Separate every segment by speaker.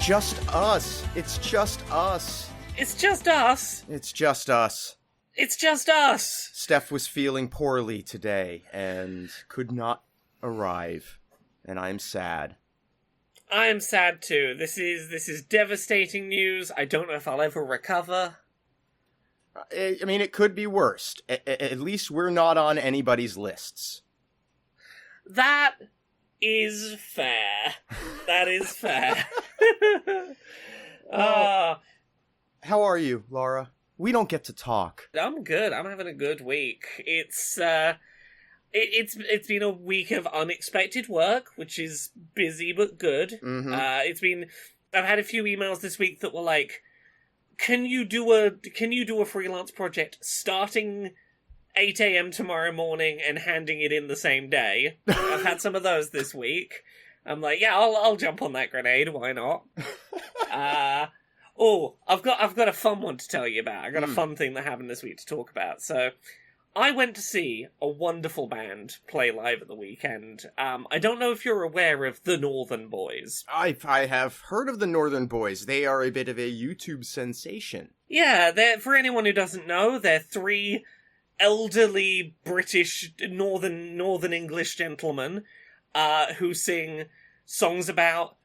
Speaker 1: just us. It's just us.
Speaker 2: It's just us.
Speaker 1: It's just us.
Speaker 2: It's just us.
Speaker 1: Steph was feeling poorly today and could not arrive, and I'm sad.
Speaker 2: I am sad too. This is devastating news. I don't know if I'll ever recover.
Speaker 1: I mean, it could be worse. At least we're not on anybody's lists.
Speaker 2: That is fair. That is fair.
Speaker 1: How are you, Laura? We don't get to talk.
Speaker 2: I'm good. I'm having a good week. It's been a week of unexpected work, which is busy but good.
Speaker 1: Mm-hmm.
Speaker 2: I've had a few emails this week that were like, can you do a freelance project starting 8 a.m. tomorrow morning and handing it in the same day? I've had some of those this week. I'm like, yeah, I'll jump on that grenade. Why not? I've got a fun one to tell you about. I got a fun thing that happened this week to talk about. So, I went to see a wonderful band play live at the weekend. I don't know if you're aware of the Northern Boys.
Speaker 1: I have heard of the Northern Boys. They are a bit of a YouTube sensation.
Speaker 2: Yeah, for anyone who doesn't know, they're three elderly British Northern English gentlemen who sing songs about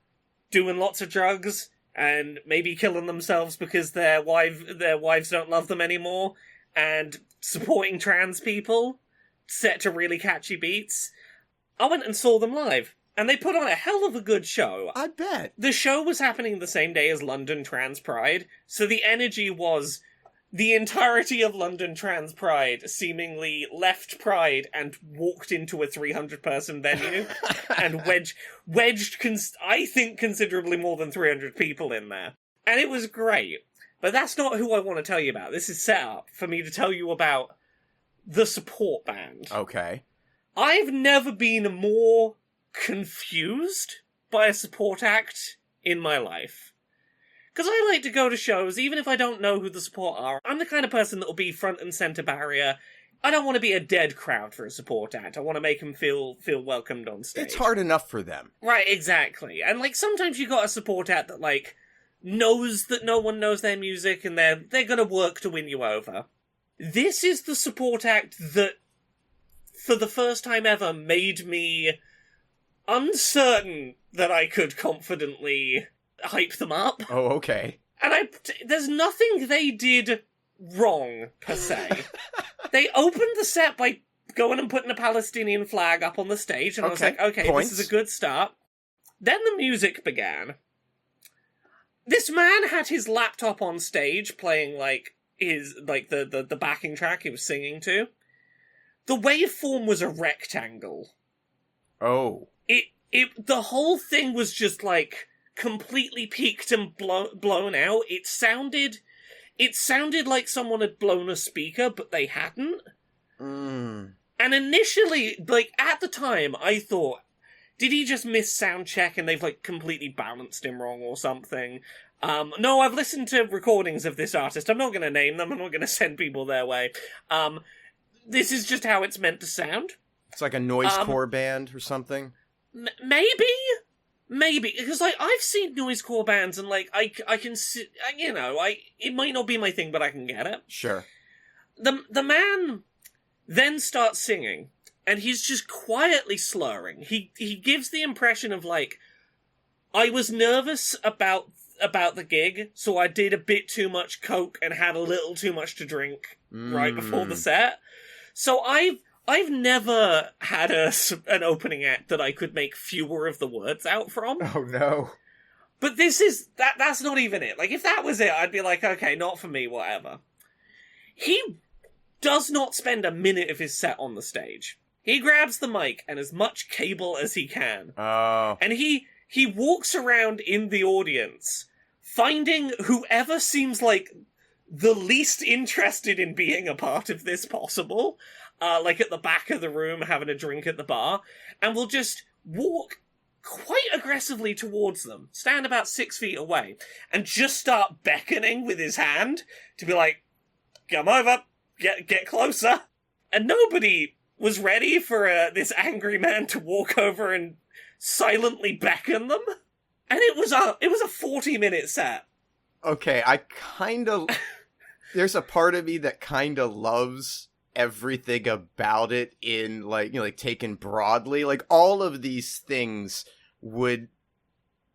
Speaker 2: doing lots of drugs and maybe killing themselves because their wives don't love them anymore, and supporting trans people, set to really catchy beats. I went and saw them live, and they put on a hell of a good show.
Speaker 1: I bet.
Speaker 2: The show was happening the same day as London Trans Pride, so the energy was the entirety of London Trans Pride seemingly left Pride and walked into a 300-person venue and wedged I think considerably more than 300 people in there. And it was great. But that's not who I want to tell you about. This is set up for me to tell you about the support band.
Speaker 1: Okay.
Speaker 2: I've never been more confused by a support act in my life. Because I like to go to shows, even if I don't know who the support are. I'm the kind of person that will be front and centre barrier. I don't want to be a dead crowd for a support act. I want to make them feel welcomed on stage.
Speaker 1: It's hard enough for them.
Speaker 2: Right, exactly. And, sometimes you got a support act that, knows that no one knows their music, and they're gonna work to win you over. This is the support act that, for the first time ever, made me uncertain that I could confidently hype them up.
Speaker 1: Oh, okay.
Speaker 2: And there's nothing they did wrong, per se. They opened the set by going and putting a Palestinian flag up on the stage, and I was like, okay,
Speaker 1: Points.
Speaker 2: This is a good start. Then the music began. This man had his laptop on stage playing, the backing track he was singing to. The waveform was a rectangle.
Speaker 1: Oh.
Speaker 2: The whole thing was just, completely peaked and blown out. It sounded like someone had blown a speaker, but they hadn't.
Speaker 1: Mm.
Speaker 2: And initially, at the time, I thought, did he just miss sound check and they've, completely balanced him wrong or something? No, I've listened to recordings of this artist. I'm not going to name them. I'm not going to send people their way. This is just how it's meant to sound.
Speaker 1: It's like a noisecore band or something?
Speaker 2: Maybe. Because, I've seen noisecore bands and, I can see, it might not be my thing, but I can get it.
Speaker 1: Sure.
Speaker 2: The man then starts singing. And he's just quietly slurring. He gives the impression of, I was nervous about the gig, so I did a bit too much coke and had a little too much to drink right before the set. So I've never had an opening act that I could make fewer of the words out from.
Speaker 1: Oh, no.
Speaker 2: But that's not even it. If that was it, I'd be like, okay, not for me, whatever. He does not spend a minute of his set on the stage. He grabs the mic and as much cable as he can.
Speaker 1: Oh.
Speaker 2: And he walks around in the audience, finding whoever seems like the least interested in being a part of this possible, at the back of the room having a drink at the bar, and will just walk quite aggressively towards them, stand about 6 feet away, and just start beckoning with his hand to be like, come over, get closer. And nobody was ready for this angry man to walk over and silently beckon them. And it was a 40-minute set.
Speaker 1: Okay, I kind of... There's a part of me that kind of loves everything about it in, like, you know, like, taken broadly. Like, all of these things would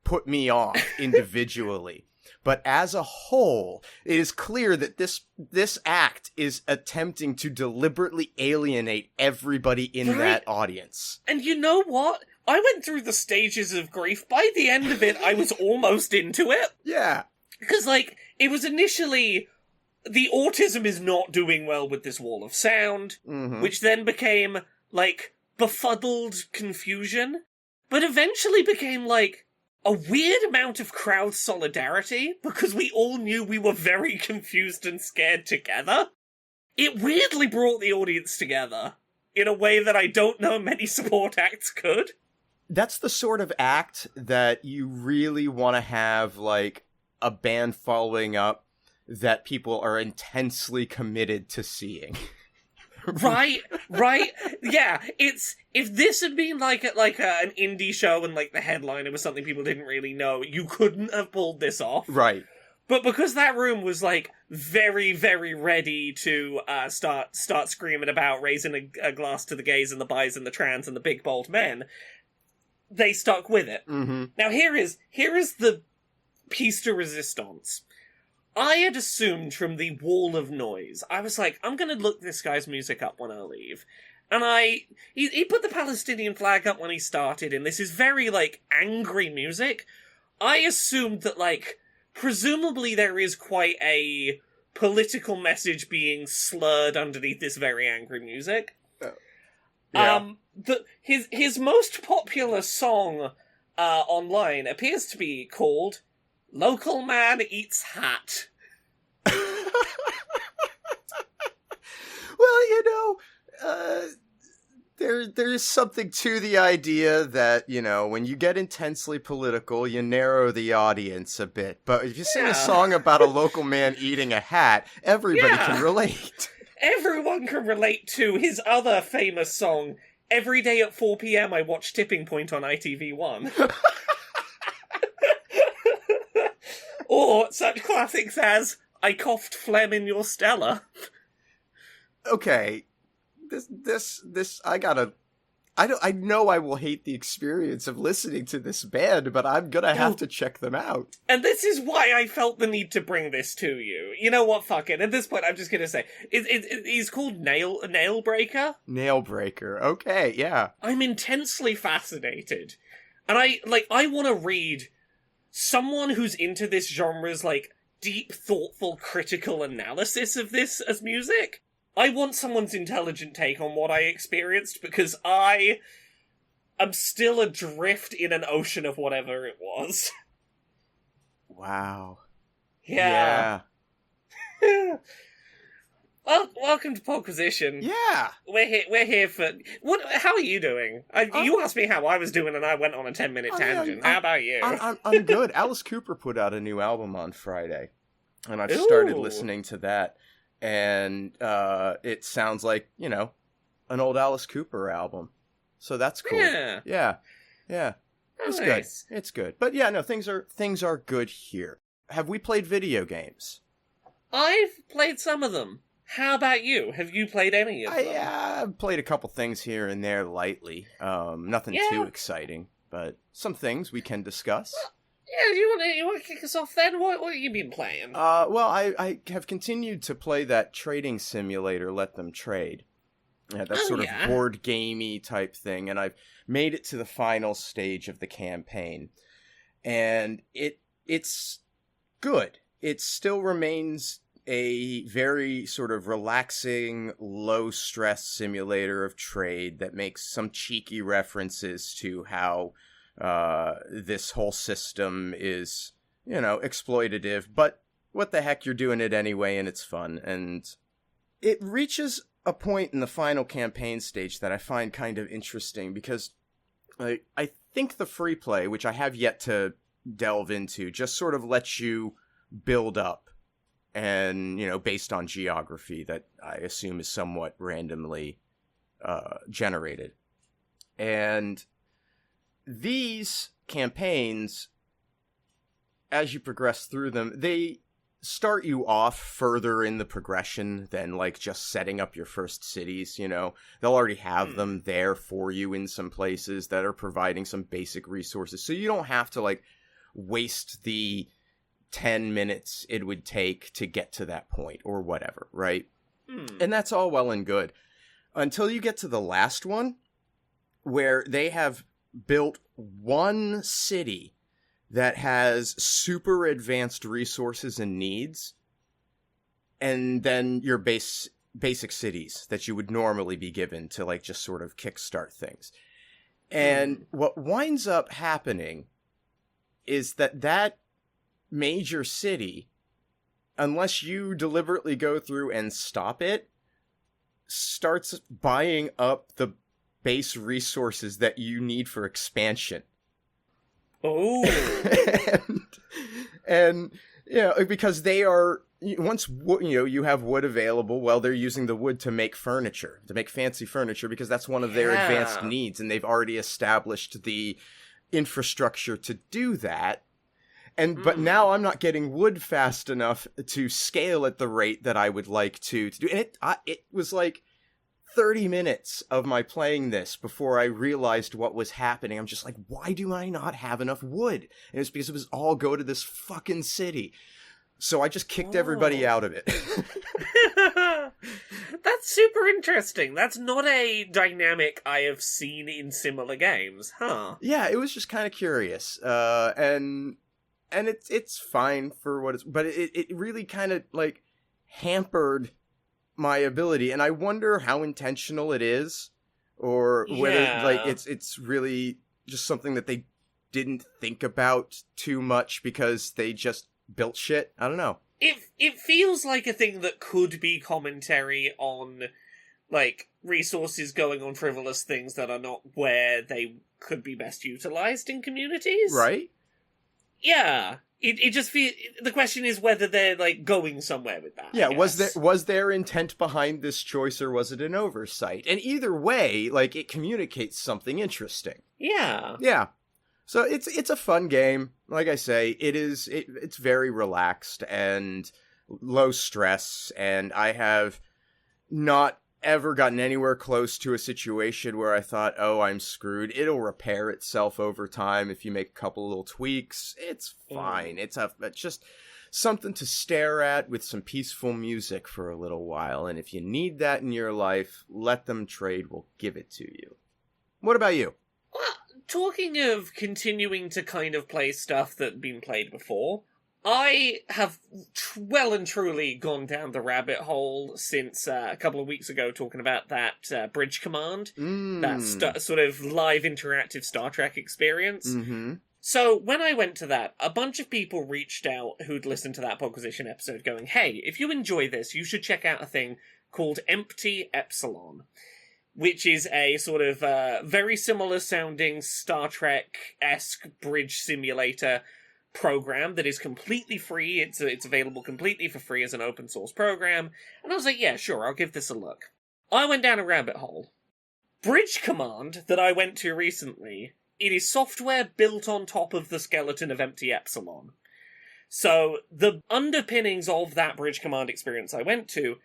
Speaker 1: put me off individually. But as a whole, it is clear that this act is attempting to deliberately alienate everybody in that audience.
Speaker 2: And you know what? I went through the stages of grief. By the end of it, I was almost into it.
Speaker 1: Yeah.
Speaker 2: Because, like, it was initially... The autism is not doing well with this wall of sound, which then became, like, befuddled confusion, but eventually became, like, a weird amount of crowd solidarity, because we all knew we were very confused and scared together. It weirdly brought the audience together, in a way that I don't know many support acts could.
Speaker 1: That's the sort of act that you really want to have, like, a band following up that people are intensely committed to seeing.
Speaker 2: Right. Yeah, it's... If this had been like an indie show and, like, the headliner was something people didn't really know, you couldn't have pulled this off.
Speaker 1: Right.
Speaker 2: But because that room was, like, very, very ready to start screaming about raising a glass to the gays and the bis and the trans and the big bold men, they stuck with it.
Speaker 1: Mm-hmm.
Speaker 2: Now here is the piece de resistance. I had assumed from the wall of noise, I was like, I'm gonna look this guy's music up when I leave. And he put the Palestinian flag up when he started, and this is very, like, angry music. I assumed that, like, presumably there is quite a political message being slurred underneath this very angry music.
Speaker 1: Yeah.
Speaker 2: His most popular song online appears to be called Local Man Eats Hat.
Speaker 1: Well, you know, there's something to the idea that, you know, when you get intensely political, you narrow the audience a bit. But if you sing a song about a local man eating a hat, everybody can relate.
Speaker 2: Everyone can relate to his other famous song, Every Day at 4 p.m. I Watch Tipping Point on ITV1. Or such classics as I Coughed Phlegm in Your Stella.
Speaker 1: Okay. I know I will hate the experience of listening to this band, but I'm gonna have to check them out.
Speaker 2: And this is why I felt the need to bring this to you. You know what, fuck it. At this point, I'm just gonna say, he's called Nailbreaker.
Speaker 1: Nailbreaker, okay, yeah.
Speaker 2: I'm intensely fascinated. And I want to read someone who's into this genre's, like, deep, thoughtful, critical analysis of this as music. I want someone's intelligent take on what I experienced, because I am still adrift in an ocean of whatever it was.
Speaker 1: Wow.
Speaker 2: Yeah. Well, welcome to Podquisition.
Speaker 1: Yeah.
Speaker 2: We're here for... How are you doing? You asked me how I was doing, and I went on a 10-minute tangent. How about you?
Speaker 1: I'm good. Alice Cooper put out a new album on Friday, and I've started listening to that. And it sounds like, you know, an old Alice Cooper album. So that's cool. Yeah. It's
Speaker 2: nice.
Speaker 1: Good. It's good. But yeah, no, things are good here. Have we played video games?
Speaker 2: I've played some of them. How about you? Have you played any of them?
Speaker 1: I've played a couple things here and there lightly. Nothing too exciting, but some things we can discuss.
Speaker 2: Yeah, you want to kick us off then? What have you been playing?
Speaker 1: Well, I have continued to play that trading simulator, Let Them Trade. That sort of board gamey type thing, and I've made it to the final stage of the campaign. And it's good. It still remains a very sort of relaxing, low-stress simulator of trade that makes some cheeky references to how this whole system is, you know, exploitative, but what the heck, you're doing it anyway, and it's fun. And it reaches a point in the final campaign stage that I find kind of interesting, because I think the free play, which I have yet to delve into, just sort of lets you build up, and, you know, based on geography that I assume is somewhat randomly generated. And these campaigns as you progress through them, they start you off further in the progression than, like, just setting up your first cities, you know? They'll already have them there for you in some places that are providing some basic resources. So you don't have to, like, waste the 10 minutes it would take to get to that point or whatever, right? And that's all well and good. Until you get to the last one, where they have built one city that has super advanced resources and needs, and then your basic cities that you would normally be given to, like, just sort of kickstart things. And what winds up happening is that major city, unless you deliberately go through and stop it, starts buying up the base resources that you need for expansion.
Speaker 2: Oh.
Speaker 1: and because they are, once you have wood available, well, they're using the wood to make furniture, to make fancy furniture, because that's one of their advanced needs, and they've already established the infrastructure to do that. But now I'm not getting wood fast enough to scale at the rate that I would like to do. And it was like 30 minutes of my playing this before I realized what was happening. I'm just like, why do I not have enough wood? And it's because it was all go to this fucking city. So I just kicked everybody out of it.
Speaker 2: That's super interesting. That's not a dynamic I have seen in similar games, huh?
Speaker 1: Yeah, it was just kind of curious. And it's fine for what it's... But it really kind of, like, hampered my ability, and I wonder how intentional it is, or whether like it's really just something that they didn't think about too much because they just built shit. I don't know.
Speaker 2: It feels like a thing that could be commentary on, like, resources going on frivolous things that are not where they could be best utilized in communities.
Speaker 1: Right?
Speaker 2: Yeah. It just feels... The question is whether they're, like, going somewhere with that.
Speaker 1: Yeah, was there intent behind this choice, or was it an oversight? And either way, like, it communicates something interesting.
Speaker 2: Yeah.
Speaker 1: Yeah. So it's a fun game. Like I say, it's very relaxed and low stress, and I have not ever gotten anywhere close to a situation where I thought, oh, I'm screwed. It'll repair itself over time if you make a couple little tweaks. It's fine. It's just something to stare at with some peaceful music for a little while. And if you need that in your life, Let Them Trade will give it to you. What about you?
Speaker 2: Well, talking of continuing to kind of play stuff that's been played before, I have well and truly gone down the rabbit hole since a couple of weeks ago talking about that Bridge Command, that sort of live interactive Star Trek experience.
Speaker 1: Mm-hmm.
Speaker 2: So when I went to that, a bunch of people reached out who'd listened to that Podquisition episode going, hey, if you enjoy this, you should check out a thing called Empty Epsilon, which is a sort of very similar sounding Star Trek-esque bridge simulator program that is completely free. It's available completely for free as an open source program. And I was like, yeah, sure, I'll give this a look. I went down a rabbit hole. Bridge Command that I went to recently, it is software built on top of the skeleton of Empty Epsilon. So the underpinnings of that Bridge Command experience I went to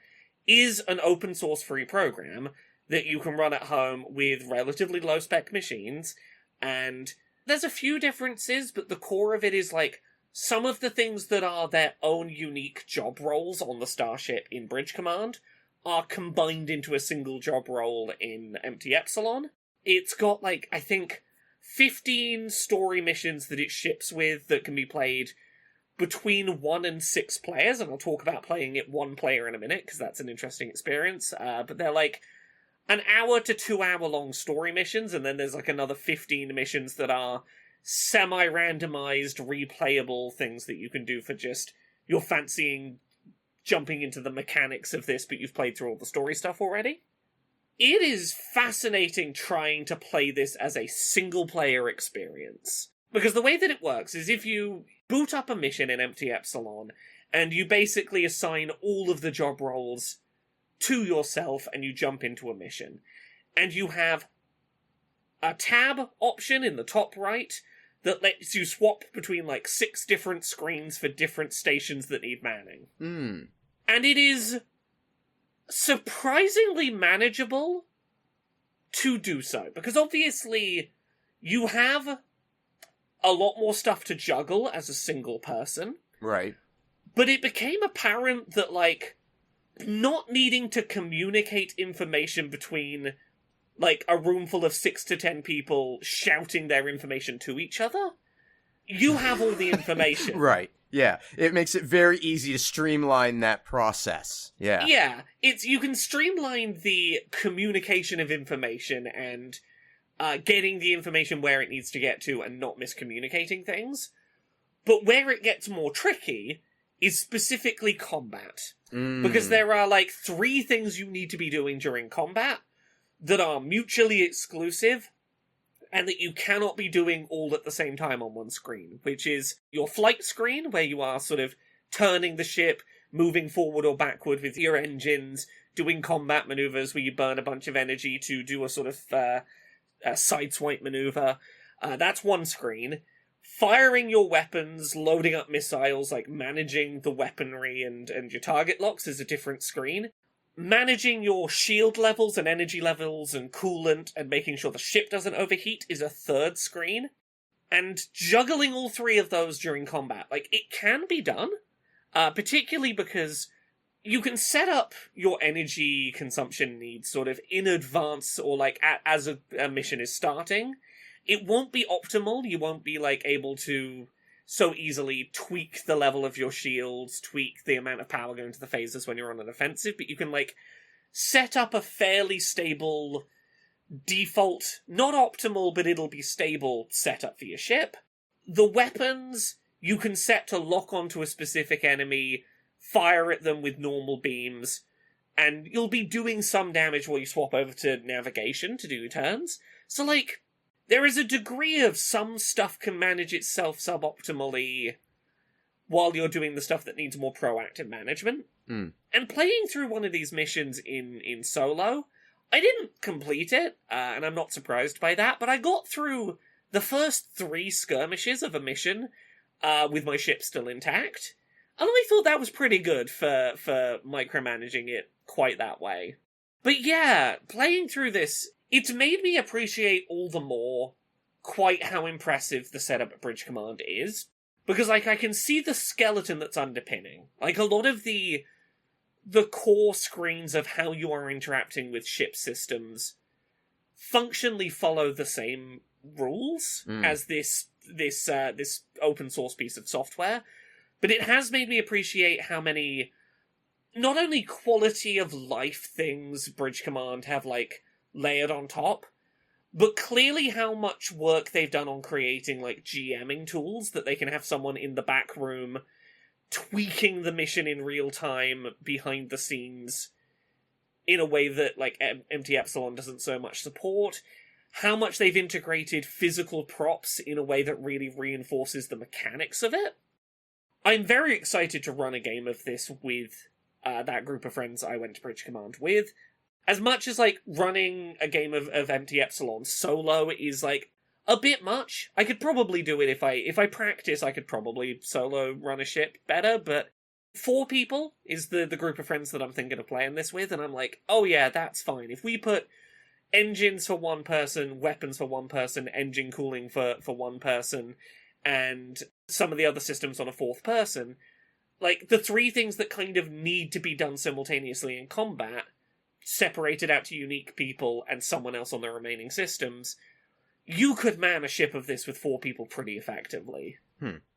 Speaker 2: is an open source free program that you can run at home with relatively low spec machines, and there's a few differences, but the core of it is, like, some of the things that are their own unique job roles on the starship in Bridge Command are combined into a single job role in Empty Epsilon. It's got, like, I think 15 story missions that it ships with that can be played between 1 and 6 players, and I'll talk about playing it 1 player in a minute, because that's an interesting experience. But they're, like, an hour to 2 hour long story missions, and then there's, like, another 15 missions that are semi-randomized, replayable things that you can do for just you're fancying jumping into the mechanics of this, but you've played through all the story stuff already. It is fascinating trying to play this as a single-player experience. Because the way that it works is if you boot up a mission in Empty Epsilon, and you basically assign all of the job roles to yourself, and you jump into a mission. And you have a tab option in the top right that lets you swap between, like, 6 different screens for different stations that need manning. And it is surprisingly manageable to do so, because obviously you have a lot more stuff to juggle as a single person.
Speaker 1: Right.
Speaker 2: But it became apparent that, like, not needing to communicate information between, like, a room full of 6 to 10 people shouting their information to each other, you have all the information.
Speaker 1: Right. Yeah. It makes it very easy to streamline that process. Yeah.
Speaker 2: Yeah. You can streamline the communication of information and getting the information where it needs to get to and not miscommunicating things. But where it gets more tricky is specifically combat. Because there are, like, 3 things you need to be doing during combat that are mutually exclusive, and that you cannot be doing all at the same time on one screen, which is your flight screen, where you are sort of turning the ship, moving forward or backward with your engines, doing combat maneuvers where you burn a bunch of energy to do a sort of sideswipe maneuver. That's one screen. Firing your weapons, loading up missiles, like managing the weaponry and your target locks is a different screen. Managing your shield levels and energy levels and coolant and making sure the ship doesn't overheat is a third screen. And juggling all 3 of those during combat, like, it can be done, particularly because you can set up your energy consumption needs sort of in advance or, like, as a mission is starting. It won't be optimal. You won't be, like, able to so easily tweak the level of your shields, tweak the amount of power going to the phasers when you're on an offensive, but you can, like, set up a fairly stable default, not optimal, but it'll be stable setup for your ship. The weapons you can set to lock onto a specific enemy, fire at them with normal beams, and you'll be doing some damage while you swap over to navigation to do turns. So, like, there is a degree of some stuff can manage itself suboptimally while you're doing the stuff that needs more proactive management. And playing through one of these missions in solo, I didn't complete it, and I'm not surprised by that, but I got through the first 3 skirmishes of a mission with my ship still intact, and I thought that was pretty good for micromanaging it quite that way. But yeah, playing through this, it's made me appreciate all the more quite how impressive the setup at Bridge Command is. Because, like, I can see the skeleton that's underpinning. Like, a lot of the core screens of how you are interacting with ship systems functionally follow the same rules as this open source piece of software. But it has made me appreciate how many, not only quality of life things Bridge Command have, like, layered on top, but clearly how much work they've done on creating, like, GMing tools that they can have someone in the back room tweaking the mission in real time behind the scenes in a way that, like, Empty Epsilon doesn't so much support. How much they've integrated physical props in a way that really reinforces the mechanics of it. I'm very excited to run a game of this with that group of friends I went to Bridge Command with. As much as, like, running a game of Empty Epsilon solo is, like, a bit much. I could probably do it if I practice, I could probably solo run a ship better, but 4 people is the group of friends that I'm thinking of playing this with, and I'm like, oh yeah, that's fine. If we put engines for 1 person, weapons for 1 person, engine cooling for 1 person, and some of the other systems on a 4th person, like, the 3 things that kind of need to be done simultaneously in combat, separated out to unique people and someone else on the remaining systems, you could man a ship of this with 4 people pretty effectively.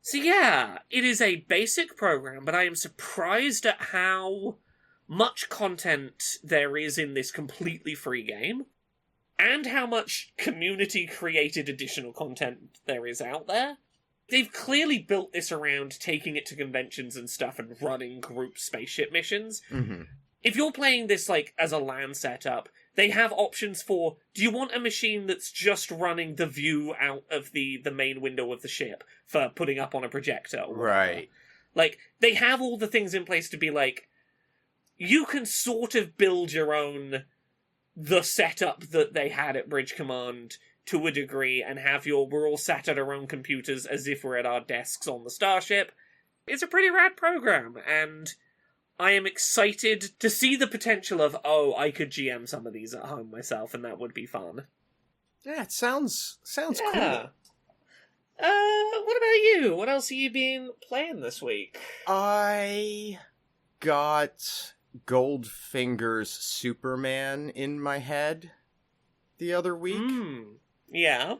Speaker 2: So yeah, it is a basic program, but I am surprised at how much content there is in this completely free game, and how much community-created additional content there is out there. They've clearly built this around taking it to conventions and stuff and running group spaceship missions. If you're playing this, like, as a LAN setup, they have options for, do you want a machine that's just running the view out of the main window of the ship for putting up on a projector? Or
Speaker 1: right.
Speaker 2: Like, they have all the things in place to be like, you can sort of build your own, the setup that they had at Bridge Command to a degree and have we're all sat at our own computers as if we're at our desks on the starship. It's a pretty rad program, and I am excited to see the potential of, I could GM some of these at home myself, and that would be fun.
Speaker 1: Yeah, it sounds cool.
Speaker 2: What about you? What else have you been playing this week?
Speaker 1: I got Goldfinger's Superman in my head the other week.
Speaker 2: Yeah.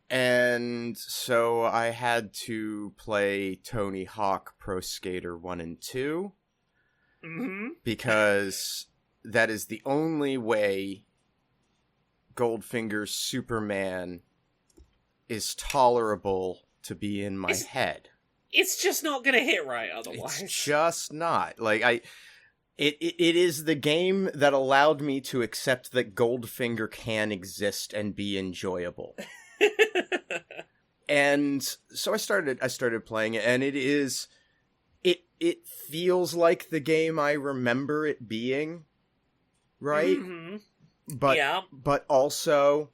Speaker 1: And so I had to play Tony Hawk Pro Skater 1 and 2.
Speaker 2: Mm-hmm.
Speaker 1: Because that is the only way Goldfinger's Superman is tolerable to be in my head.
Speaker 2: It's just not gonna hit right otherwise.
Speaker 1: It's just not. Like, it is the game that allowed me to accept that Goldfinger can exist and be enjoyable. And so I started playing it, and it feels like the game I remember it being, right?
Speaker 2: Mm-hmm.
Speaker 1: But also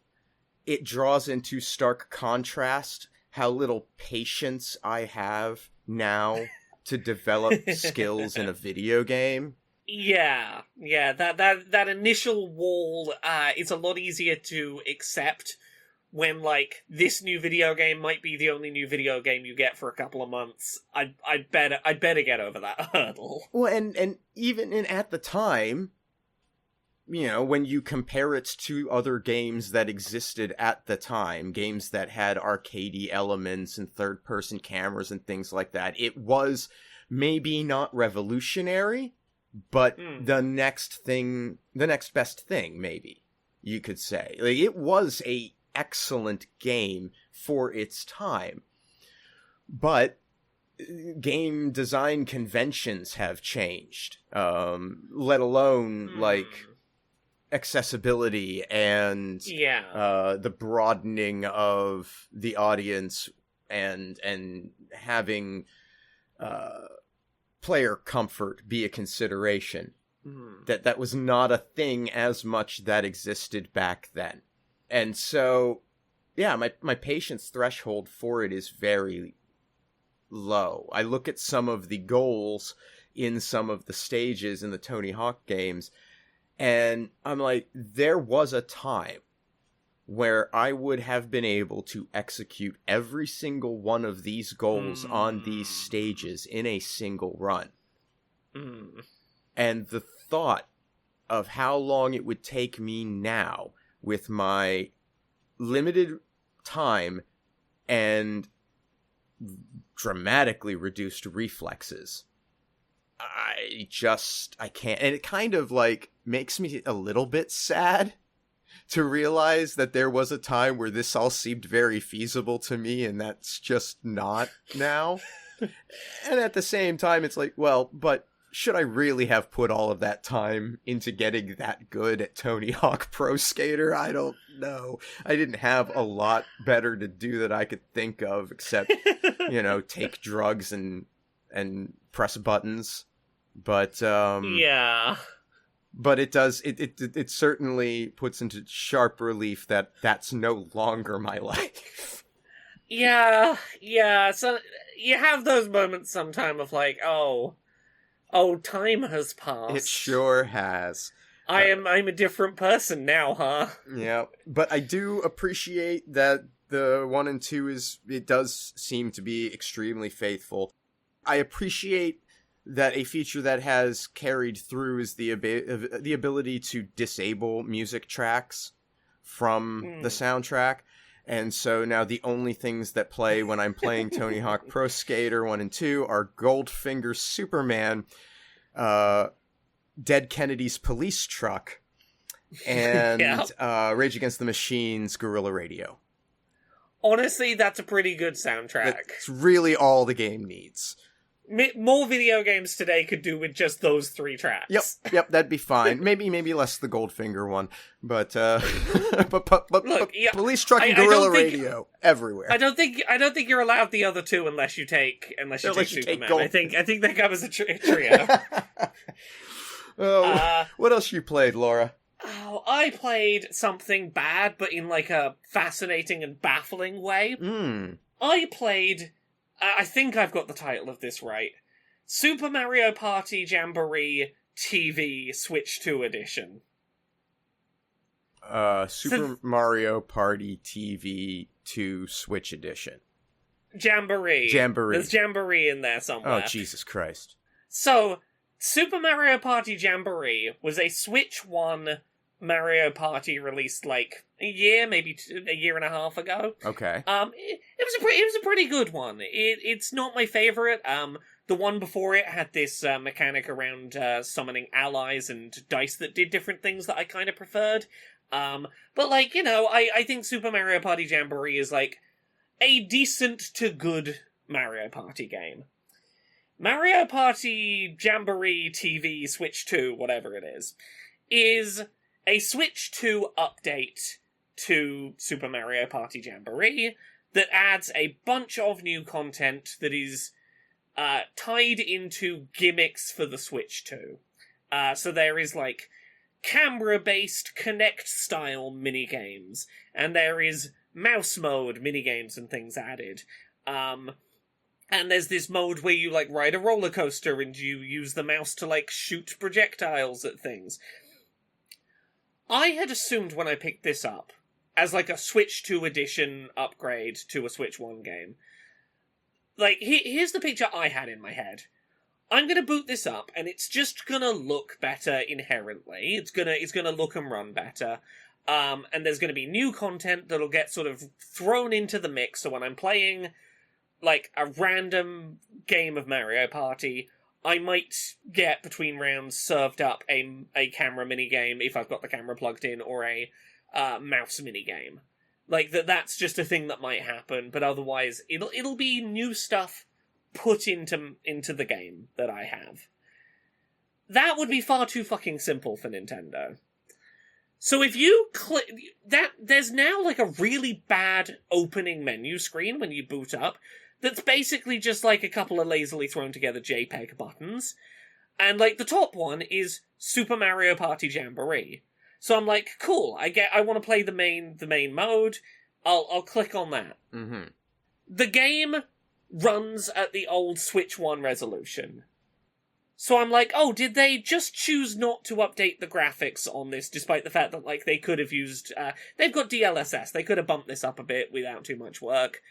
Speaker 1: it draws into stark contrast how little patience I have now to develop skills in a video game.
Speaker 2: Yeah, that initial wall is a lot easier to accept when, like, this new video game might be the only new video game you get for a couple of months. I'd better get over that hurdle.
Speaker 1: Well, and even at the time, you know, when you compare it to other games that existed at the time, games that had arcadey elements and third-person cameras and things like that, it was maybe not revolutionary, but the next best thing, maybe, you could say. Like, it was a excellent game for its time. But game design conventions have changed, let alone, like, accessibility and the broadening of the audience and having player comfort be a consideration. That was not a thing as much that existed back then. And so, yeah, my patience threshold for it is very low. I look at some of the goals in some of the stages in the Tony Hawk games, and I'm like, there was a time where I would have been able to execute every single one of these goals on these stages in a single run. And the thought of how long it would take me now with my limited time and dramatically reduced reflexes, I can't. And it kind of, like, makes me a little bit sad to realize that there was a time where this all seemed very feasible to me, and that's just not now. And at the same time, it's like, well, but should I really have put all of that time into getting that good at Tony Hawk Pro Skater? I don't know. I didn't have a lot better to do that I could think of except, you know, take drugs and press buttons. But but it certainly puts into sharp relief that that's no longer my life.
Speaker 2: Yeah. So you have those moments sometime of like, oh, time has passed.
Speaker 1: It sure has.
Speaker 2: I'm a different person now, huh?
Speaker 1: Yeah, but I do appreciate that the 1 and 2 it does seem to be extremely faithful. I appreciate that a feature that has carried through is the ability to disable music tracks from the soundtrack. And so now the only things that play when I'm playing Tony Hawk Pro Skater 1 and 2 are Goldfinger's Superman, Dead Kennedy's Police Truck, and Rage Against the Machine's Guerrilla Radio.
Speaker 2: Honestly, that's a pretty good soundtrack.
Speaker 1: That's really all the game needs.
Speaker 2: More video games today could do with just those 3 tracks.
Speaker 1: Yep, that'd be fine. Maybe less the Goldfinger one, but Look, Police Truck and Guerrilla Radio everywhere.
Speaker 2: I don't think you're allowed the other 2 unless you take Superman. I think that covers a trio.
Speaker 1: What else you played, Laura?
Speaker 2: Oh, I played something bad, but in like a fascinating and baffling way. I played, I think I've got the title of this right, Super Mario Party Jamboree TV Switch 2 Edition.
Speaker 1: Super Mario Party TV 2 Switch Edition.
Speaker 2: Jamboree. There's Jamboree in there somewhere.
Speaker 1: Oh, Jesus Christ.
Speaker 2: So, Super Mario Party Jamboree was a Switch 1 Mario Party released like a year, maybe a year and a half ago.
Speaker 1: Okay.
Speaker 2: It was a pretty good one. It's not my favorite. The one before it had this mechanic around summoning allies and dice that did different things that I kind of preferred. But like, you know, I think Super Mario Party Jamboree is like a decent to good Mario Party game. Mario Party Jamboree TV Switch 2, whatever it is a Switch 2 update to Super Mario Party Jamboree that adds a bunch of new content that is tied into gimmicks for the Switch 2. So there is like camera-based Kinect-style minigames, and there is mouse mode minigames and things added. And there's this mode where you, like, ride a roller coaster and you use the mouse to, like, shoot projectiles at things. I had assumed when I picked this up, as, like, a Switch 2 edition upgrade to a Switch 1 game, like, here's the picture I had in my head. I'm gonna boot this up, and it's just gonna look better inherently. It's gonna look and run better. And there's gonna be new content that'll get sort of thrown into the mix, so when I'm playing like a random game of Mario Party, I might get between rounds served up a camera minigame if I've got the camera plugged in, or a mouse minigame. Like that's just a thing that might happen, but otherwise it'll be new stuff put into the game that I have. That would be far too fucking simple for Nintendo. So if you click that, there's now like a really bad opening menu screen when you boot up, that's basically just like a couple of lazily thrown together JPEG buttons. And like the top one is Super Mario Party Jamboree. So I'm like, cool, I want to play the main mode. I'll click on that.
Speaker 1: Mm-hmm.
Speaker 2: The game runs at the old Switch 1 resolution. So I'm like, oh, did they just choose not to update the graphics on this, despite the fact that, like, they could have used, they've got DLSS, they could have bumped this up a bit without too much work.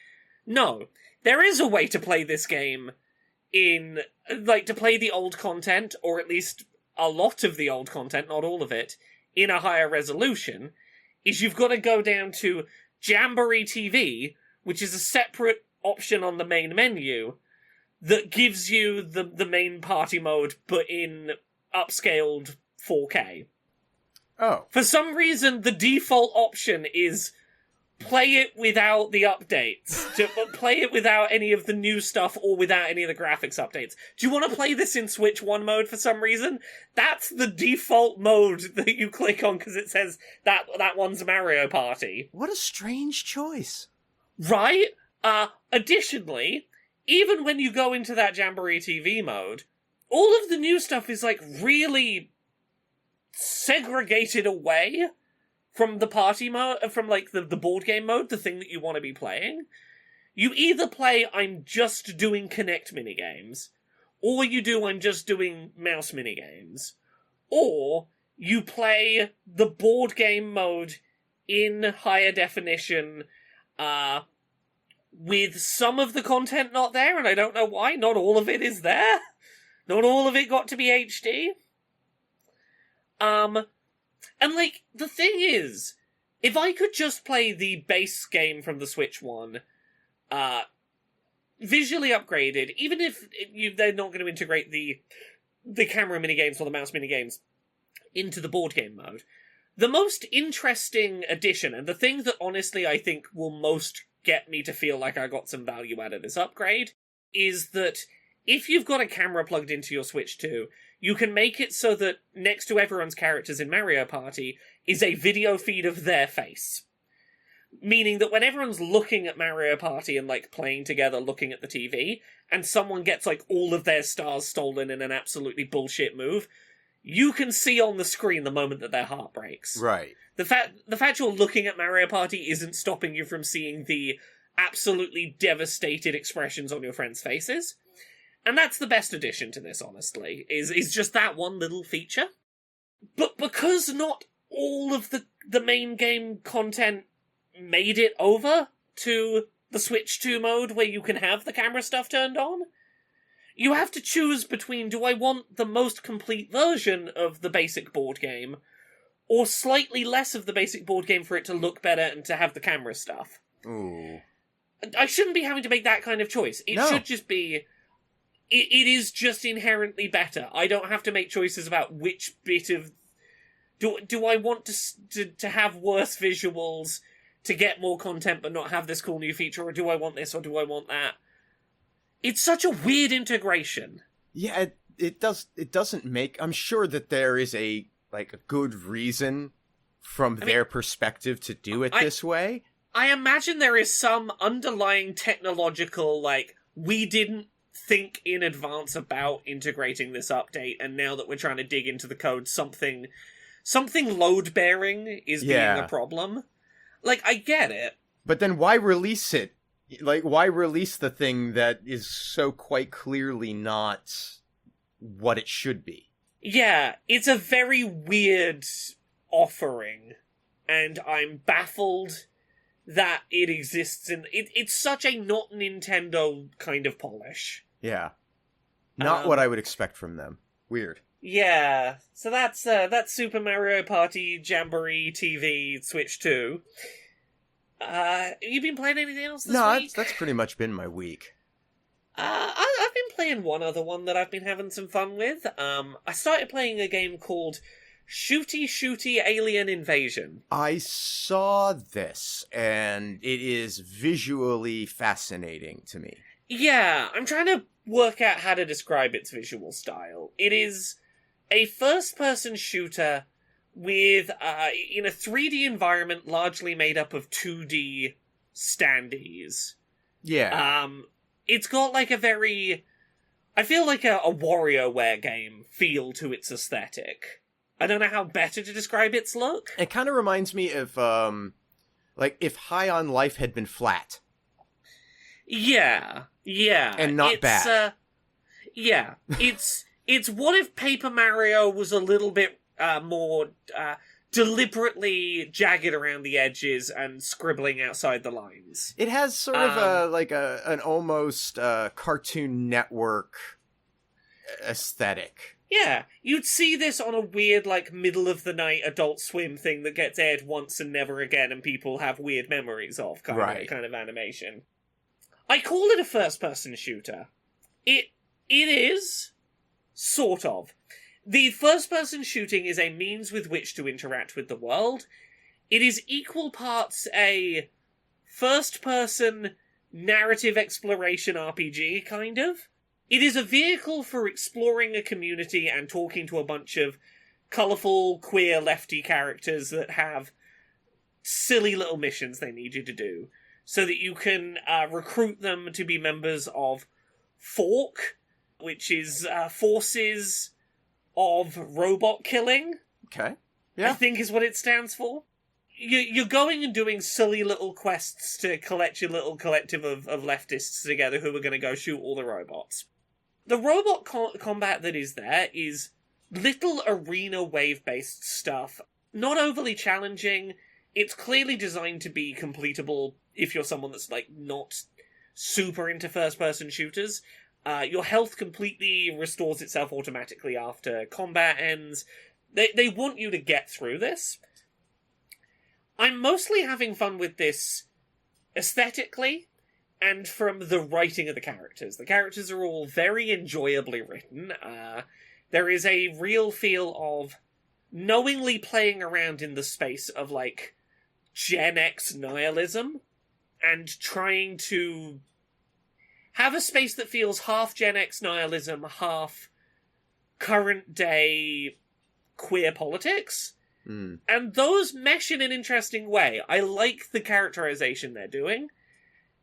Speaker 2: No. There is a way to play this game in, like, to play the old content, or at least a lot of the old content, not all of it, in a higher resolution, is you've got to go down to Jamboree TV, which is a separate option on the main menu, that gives you the main party mode, but in upscaled 4K.
Speaker 1: Oh.
Speaker 2: For some reason, the default option is play it without the updates. Play it without any of the new stuff, or without any of the graphics updates. Do you want to play this in Switch 1 mode for some reason? That's the default mode that you click on, because it says that one's Mario Party.
Speaker 1: What a strange choice.
Speaker 2: Right? Additionally, even when you go into that Jamboree TV mode, all of the new stuff is, like, really segregated away from the party mode, from, like, the board game mode, the thing that you want to be playing. You either play I'm just doing Kinect minigames, or you do I'm just doing mouse minigames, or you play the board game mode in higher definition, with some of the content not there, and I don't know why. Not all of it is there. Not all of it got to be HD. And, like, the thing is, if I could just play the base game from the Switch 1, visually upgraded, even if they're not going to integrate the camera minigames or the mouse minigames into the board game mode, the most interesting addition, and the thing that honestly I think will most get me to feel like I got some value out of this upgrade, is that if you've got a camera plugged into your Switch 2, you can make it so that next to everyone's characters in Mario Party is a video feed of their face. Meaning that when everyone's looking at Mario Party and, like, playing together, looking at the TV, and someone gets, like, all of their stars stolen in an absolutely bullshit move, you can see on the screen the moment that their heart breaks.
Speaker 1: Right.
Speaker 2: The fact you're looking at Mario Party isn't stopping you from seeing the absolutely devastated expressions on your friends' faces. And that's the best addition to this, honestly, is just that one little feature. But because not all of the main game content made it over to the Switch 2 mode where you can have the camera stuff turned on, you have to choose between, do I want the most complete version of the basic board game, or slightly less of the basic board game for it to look better and to have the camera stuff?
Speaker 1: Ooh.
Speaker 2: I shouldn't be having to make that kind of choice. It should just be... It is just inherently better. I don't have to make choices about which bit of... Do I want to have worse visuals to get more content but not have this cool new feature, or do I want this or do I want that? It's such a weird integration.
Speaker 1: Yeah, it doesn't make... I'm sure that there is a good reason from their perspective to do it this way.
Speaker 2: I imagine there is some underlying technological, we didn't think in advance about integrating this update, and now that we're trying to dig into the code, something load-bearing is being a problem. I get it.
Speaker 1: But then why release it? Why release the thing that is so quite clearly not what it should be? Yeah,
Speaker 2: it's a very weird offering, and I'm baffled that it exists, and it's such a not Nintendo kind of polish.
Speaker 1: Yeah. Not what I would expect from them. Weird.
Speaker 2: Yeah, so that's Super Mario Party Jamboree TV Switch 2. You been playing anything else this week?
Speaker 1: No, that's pretty much been my week.
Speaker 2: I've been playing one other one that I've been having some fun with. I started playing a game called Shooty Alien Invasion.
Speaker 1: I saw this, and it is visually fascinating to me.
Speaker 2: Yeah, I'm trying to work out how to describe its visual style. It is a first-person shooter with, in a 3D environment largely made up of 2D standees.
Speaker 1: Yeah.
Speaker 2: It's got a very... I feel like a WarioWare game feel to its aesthetic. I don't know how better to describe its look.
Speaker 1: It kind of reminds me of, if High on Life had been flat.
Speaker 2: Yeah.
Speaker 1: And not bad.
Speaker 2: Yeah. It's what if Paper Mario was a little bit more deliberately jagged around the edges and scribbling outside the lines.
Speaker 1: It has sort of an almost Cartoon Network aesthetic.
Speaker 2: Yeah, you'd see this on a weird, middle of the night Adult Swim thing that gets aired once and never again, and people have weird memories of kind of animation. I call it a first-person shooter. It is sort of. The first-person shooting is a means with which to interact with the world. It is equal parts a first-person narrative exploration RPG, kind of. It is a vehicle for exploring a community and talking to a bunch of colourful, queer, lefty characters that have silly little missions they need you to do, so that you can recruit them to be members of Fork, which is Forces of Robot Killing.
Speaker 1: Okay. Yeah.
Speaker 2: I think is what it stands for. You're going and doing silly little quests to collect your little collective of leftists together who are going to go shoot all the robots. The robot combat that is there is little arena wave-based stuff. Not overly challenging. It's clearly designed to be completable if you're someone that's, not super into first-person shooters. Your health completely restores itself automatically after combat ends. They want you to get through this. I'm mostly having fun with this aesthetically, and from the writing of the characters. The characters are all very enjoyably written. There is a real feel of knowingly playing around in the space of, Gen X nihilism, and trying to have a space that feels half Gen X nihilism, half current day queer politics.
Speaker 1: Mm.
Speaker 2: And those mesh in an interesting way. I like the characterization they're doing,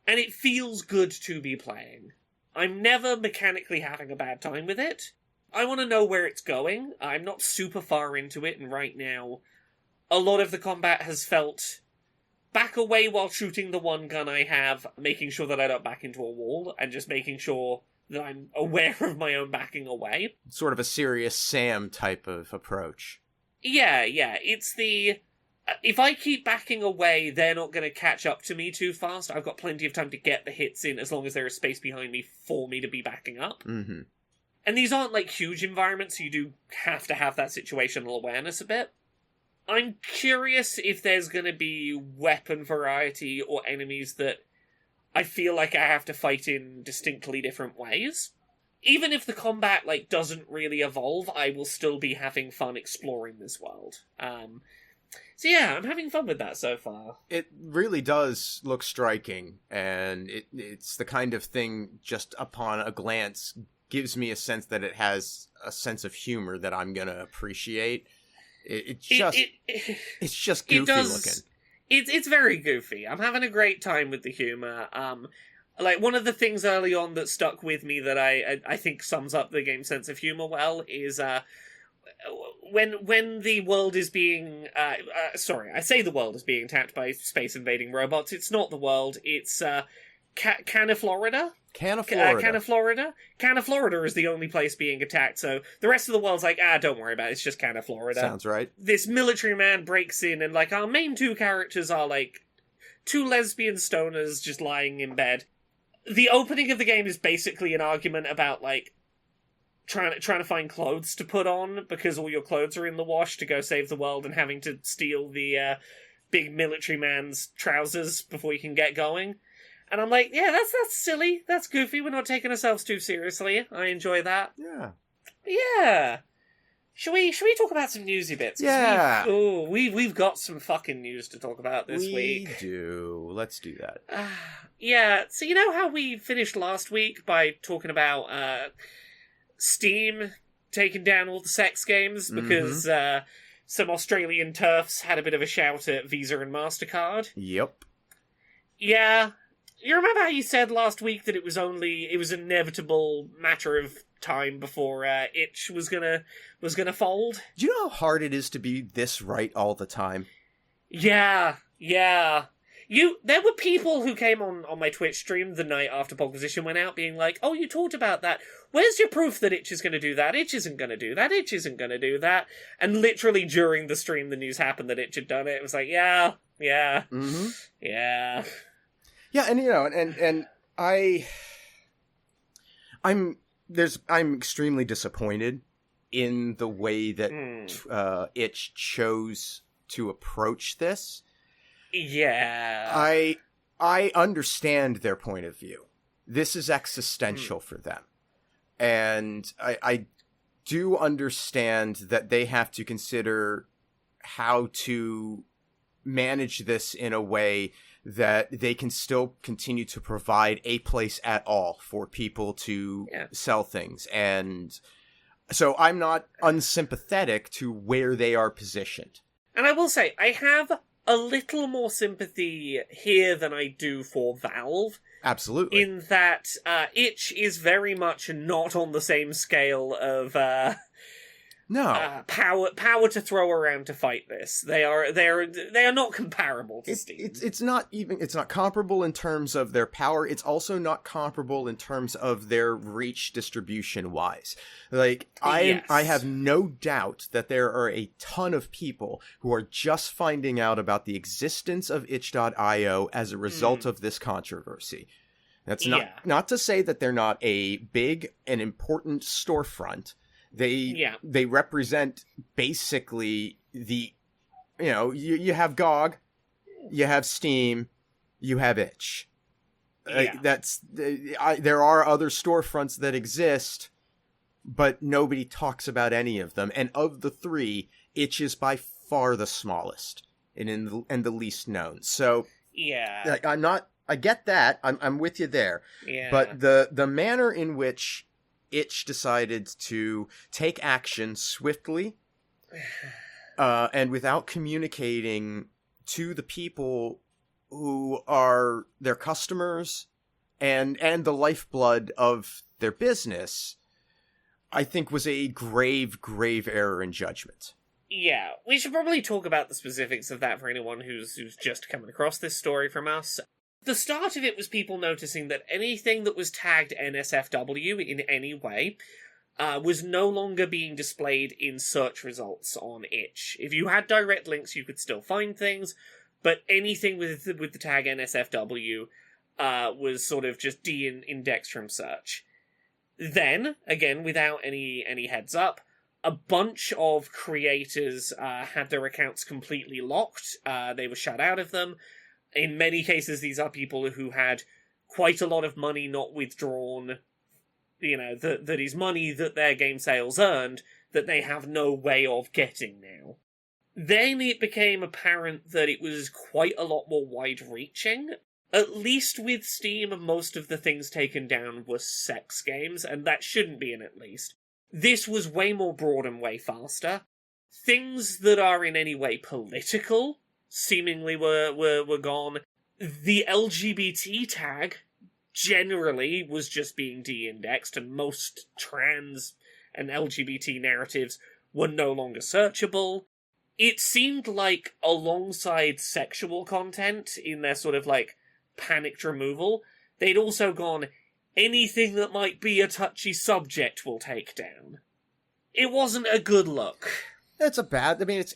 Speaker 2: and it feels good to be playing. I'm never mechanically having a bad time with it. I want to know where it's going. I'm not super far into it, and right now, a lot of the combat has felt back away while shooting the one gun I have, making sure that I don't back into a wall, and just making sure that I'm aware of my own backing away.
Speaker 1: Sort of a Serious Sam type of approach.
Speaker 2: Yeah, it's the... if I keep backing away, they're not going to catch up to me too fast. I've got plenty of time to get the hits in as long as there is space behind me for me to be backing up.
Speaker 1: Mm-hmm.
Speaker 2: And these aren't, like, huge environments, so you do have to have that situational awareness a bit. I'm curious if there's going to be weapon variety or enemies that I feel like I have to fight in distinctly different ways. Even if the combat, like, doesn't really evolve, I will still be having fun exploring this world. So yeah, I'm having fun with that so far.
Speaker 1: It really does look striking, and it's the kind of thing, just upon a glance, gives me a sense that it has a sense of humor that I'm gonna appreciate. It's just goofy looking.
Speaker 2: It's very goofy. I'm having a great time with the humor. Like, one of the things early on that stuck with me that I think sums up the game's sense of humor well is when the world is being I say the world is being attacked by space invading robots. It's not the world. It's Caniflorida. Caniflorida is the only place being attacked, so the rest of the world's like, don't worry about it, it's just Caniflorida.
Speaker 1: Sounds right.
Speaker 2: This military man breaks in, and, like, our main two characters are, like, two lesbian stoners just lying in bed. The opening of the game is basically an argument about, like, trying to find clothes to put on, because all your clothes are in the wash to go save the world, and having to steal the big military man's trousers before you can get going. And I'm like, yeah, that's silly. That's goofy. We're not taking ourselves too seriously. I enjoy that.
Speaker 1: Yeah.
Speaker 2: Yeah. Should we talk about some newsy bits?
Speaker 1: Yeah.
Speaker 2: We've got some fucking news to talk about this week.
Speaker 1: We do. Let's do that.
Speaker 2: Yeah. So you know how we finished last week by talking about Steam taking down all the sex games because some Australian TERFs had a bit of a shout at Visa and MasterCard?
Speaker 1: Yep.
Speaker 2: Yeah. You remember how you said last week that it was an inevitable matter of time before Itch was gonna fold?
Speaker 1: Do you know how hard it is to be this right all the time?
Speaker 2: Yeah. There were people who came on my Twitch stream the night after Podquisition went out being like, oh, you talked about that. Where's your proof that Itch is going to do that? Itch isn't going to do that. Itch isn't going to do that. And literally during the stream, the news happened that Itch had done it. It was like, yeah.
Speaker 1: Mm-hmm.
Speaker 2: Yeah.
Speaker 1: Yeah, and, you know, and I'm extremely disappointed in the way that Itch chose to approach this.
Speaker 2: Yeah.
Speaker 1: I understand their point of view. This is existential for them. And I do understand that they have to consider how to manage this in a way that they can still continue to provide a place at all for people to sell things. And so I'm not unsympathetic to where they are positioned.
Speaker 2: And I will say, I have a little more sympathy here than I do for Valve.
Speaker 1: Absolutely.
Speaker 2: In that Itch is very much not on the same scale of power to throw around to fight this. They are not comparable to Steam.
Speaker 1: It's not comparable in terms of their power. It's also not comparable in terms of their reach distribution wise. Like I have no doubt that there are a ton of people who are just finding out about the existence of itch.io as a result of this controversy. That's not to say that they're not a big and important storefront. They represent basically you have GOG, you have Steam, you have Itch. There are other storefronts that exist, but nobody talks about any of them. And of the three, Itch is by far the smallest and the least known. So I get that. I'm with you there. Yeah. But the manner in which Itch decided to take action swiftly and without communicating to the people who are their customers and the lifeblood of their business, I think was a grave, grave error in judgment.
Speaker 2: Yeah, we should probably talk about the specifics of that for anyone who's just coming across this story from us. The start of it was people noticing that anything that was tagged NSFW in any way was no longer being displayed in search results on itch. If you had direct links, you could still find things, but anything with the tag NSFW was sort of just de-indexed from search. Then, again, without any heads up, a bunch of creators had their accounts completely locked. They were shut out of them. In many cases, these are people who had quite a lot of money not withdrawn, that is money that their game sales earned, that they have no way of getting now. Then it became apparent that it was quite a lot more wide-reaching. At least with Steam, most of the things taken down were sex games, and that shouldn't be an at least. This was way more broad and way faster. Things that are in any way political seemingly were gone. The LGBT tag generally was just being de-indexed, and most trans and LGBT narratives were no longer searchable. It seemed like alongside sexual content in their sort of panicked removal, they'd also gone, anything that might be a touchy subject we'll take down. It wasn't a good look.
Speaker 1: It's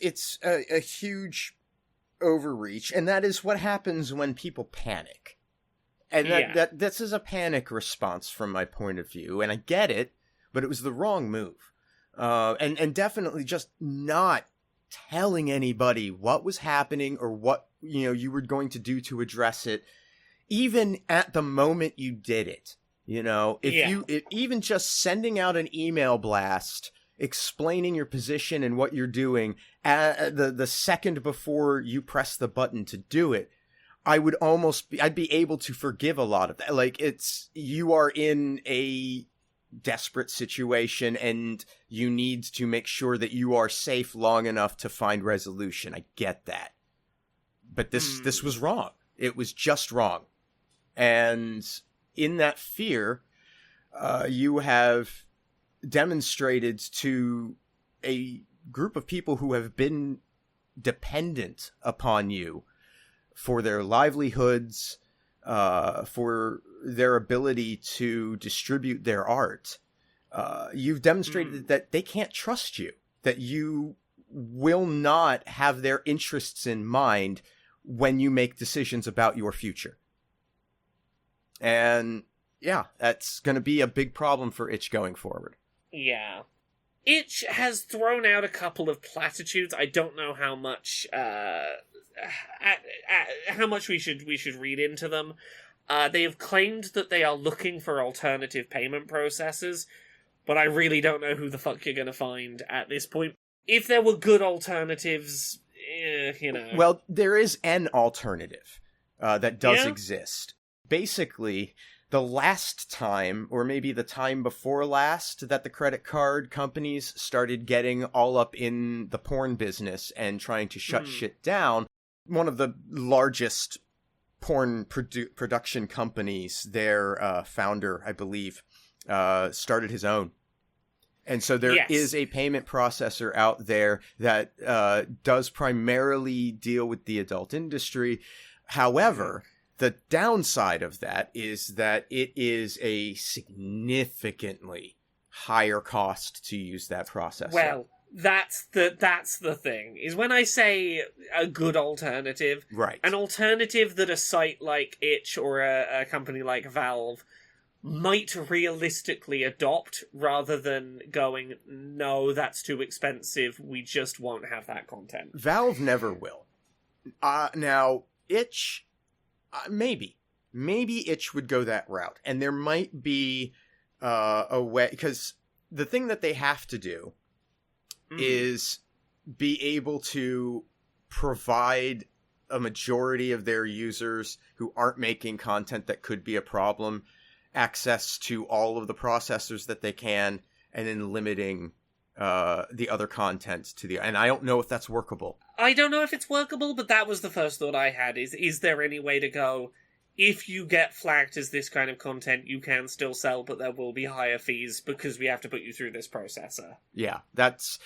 Speaker 1: it's a huge overreach, and that is what happens when people panic. And that this is a panic response from my point of view, and I get it, but it was the wrong move. And definitely just not telling anybody what was happening or what, you were going to do to address it, even at the moment you did it. Even just sending out an email blast explaining your position and what you're doing the second before you press the button to do it, I'd be able to forgive a lot of that. You are in a desperate situation and you need to make sure that you are safe long enough to find resolution. I get that. But this was wrong. It was just wrong. And in that fear, you have demonstrated to a group of people who have been dependent upon you for their livelihoods, for their ability to distribute their art. You've demonstrated that they can't trust you, that you will not have their interests in mind when you make decisions about your future. And yeah, that's going to be a big problem for Itch going forward.
Speaker 2: Yeah. Itch has thrown out a couple of platitudes. I don't know how much we should read into them. They have claimed that they are looking for alternative payment processors, but I really don't know who the fuck you're going to find at this point. If there were good alternatives,
Speaker 1: Well, there is an alternative that does exist. Basically, the last time, or maybe the time before last, that the credit card companies started getting all up in the porn business and trying to shut shit down, one of the largest porn production companies, their founder, I believe, started his own. And so there is a payment processor out there that does primarily deal with the adult industry. However, the downside of that is that it is a significantly higher cost to use that processor.
Speaker 2: Well, that's the thing, is when I say a good alternative,
Speaker 1: right,
Speaker 2: an alternative that a site like Itch or a company like Valve might realistically adopt, rather than going, no, that's too expensive, we just won't have that content.
Speaker 1: Valve never will. Now, Itch, maybe Itch would go that route, and there might be a way, because the thing that they have to do is be able to provide a majority of their users who aren't making content that could be a problem access to all of the processors that they can, and then limiting the other content to the... And I don't know if that's workable.
Speaker 2: I don't know if it's workable, but that was the first thought I had, is there any way to go, if you get flagged as this kind of content, you can still sell, but there will be higher fees because we have to put you through this processor.
Speaker 1: Yeah, that's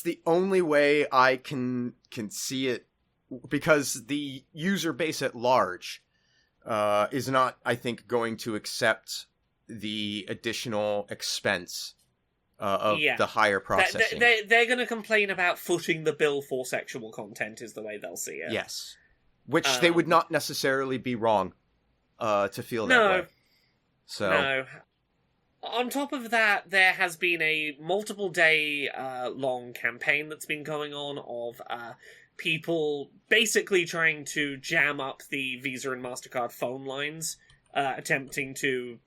Speaker 1: the only way I can see it, because the user base at large is not, I think, going to accept the additional expense of the higher processing.
Speaker 2: They're going to complain about footing the bill for sexual content is the way they'll see it.
Speaker 1: Yes. Which they would not necessarily be wrong to feel that way. So.
Speaker 2: No. On top of that, there has been a multiple day long campaign that's been going on of people basically trying to jam up the Visa and MasterCard phone lines, attempting to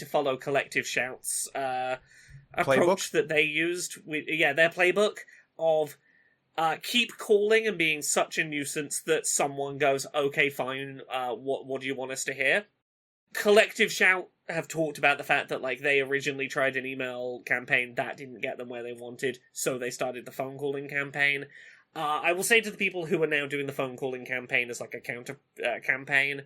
Speaker 2: follow Collective Shout's approach that they used with their playbook of keep calling and being such a nuisance that someone goes, okay, fine, what do you want us to hear? Collective Shout have talked about the fact that they originally tried an email campaign that didn't get them where they wanted, so they started the phone calling campaign. I will say to the people who are now doing the phone calling campaign as a counter campaign,